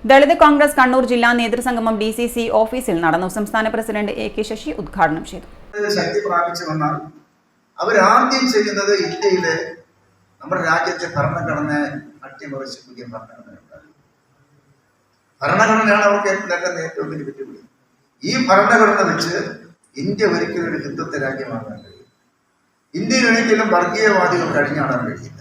ദളിത് കോൺഗ്രസ് കണ്ണൂർ ജില്ലാ നേതൃസംഗമം DCC ഓഫീസിൽ നടന്നു. സംസ്ഥാന പ്രസിഡന്റ് AK ശശി ഉദ്ഘാടനം ചെയ്തു. ശക്തി പ്രാപിച്ചു വന്നാൽ അവരാദ്യം ചെയ്യുന്നത് ഇന്ത്യയിലെ നമ്മുടെ രാജ്യത്തെ ഭരണഘടനയെ അട്ടിമറിച്ച് പുതിയ ഭരണഘടന ഉണ്ടാകും. ഭരണഘടനയാണ് അവർക്ക് ഏറ്റവും വലിയ വെല്ലുവിളി. ഈ ഭരണഘടന വെച്ച് ഇന്ത്യ ഒരിക്കലും ഒരു ഹിന്ദുത്വ രാജ്യമാകാൻ കഴിയും. ഇന്ത്യയിൽ ഒരിക്കലും വർഗീയവാദികൾ കഴിഞ്ഞാടാൻ കഴിയില്ല.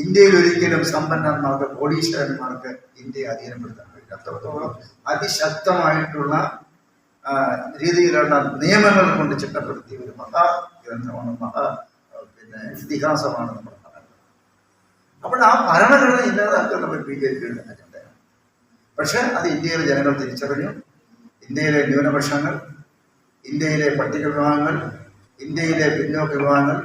ഇന്ത്യയിൽ ഒരിക്കലും സമ്പന്നന്മാർക്ക് കോടീശ്വരന്മാർക്ക് ഇന്ത്യയെ അധീനപ്പെടുത്താൻ കഴിയില്ല. അത്രത്തോളം അതിശക്തമായിട്ടുള്ള രീതിയിലുള്ള നിയമങ്ങൾ കൊണ്ട് ചിട്ടപ്പെടുത്തിയ ഒരു മഹാഗ്രന്ഥമാണ്, ഇതിഹാസമാണ് നമ്മുടെ ഭരണഘടന. അപ്പോൾ ആ ഭരണഘടന ഇല്ലാതാക്കാൻ നമ്മൾ BJPയുടെ അജണ്ടയാണ്. പക്ഷെ അത് ഇന്ത്യയിലെ ജനങ്ങൾ തിരിച്ചറിഞ്ഞു. ഇന്ത്യയിലെ ന്യൂനപക്ഷങ്ങൾ, ഇന്ത്യയിലെ പട്ടിക വിഭാഗങ്ങൾ, ഇന്ത്യയിലെ പിന്നോക്ക വിഭാഗങ്ങൾ,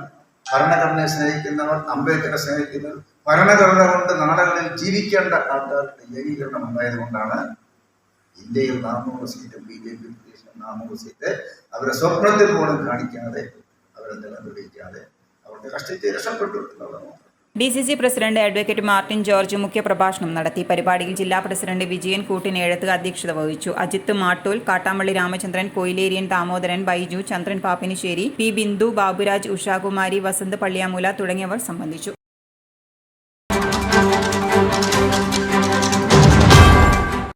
ഭരണഘടനയെ സ്നേഹിക്കുന്നവർ, അംബേദ്കറെ സ്നേഹിക്കുന്നവർ, ഭരണഘടന കൊണ്ട് നാടുകളിൽ ജീവിക്കേണ്ട ആൾക്കാർക്ക് ഏകീകരണം ഉണ്ടായതുകൊണ്ടാണ് ഇന്ത്യയിൽ 400 സീറ്റ് BJP 400 സീറ്റ് അവരെ സ്വപ്നത്തിൽ പോലും കാണിക്കാതെ, അവരെ നിലനിർത്തിക്കാതെ അവർക്ക് കഷ്ടിച്ച് രക്ഷപ്പെട്ടു എന്നുള്ളതാണ്. DCC president advocate Martin George മുഖ്യപ്രഭാഷണം നടത്തി. പരിപാടിയിൽ ജില്ലാ പ്രസിഡന്റ് വിജയൻ കൂട്ടിനെഴുത്ത് അധ്യക്ഷത വഹിച്ചു. അജിത്ത് മാട്ടൂൽ, കാട്ടാമ്പള്ളി രാമചന്ദ്രൻ, കൊയിലേരിയൻ ദാമോദരൻ, ബൈജു, ചന്ദ്രൻ പാപ്പിനിശ്ശേരി, P. ബിന്ദു, ബാബുരാജ്, ഉഷാകുമാരി, വസന്ത് പള്ളിയാമൂല തുടങ്ങിയവർ സംബന്ധിച്ചു.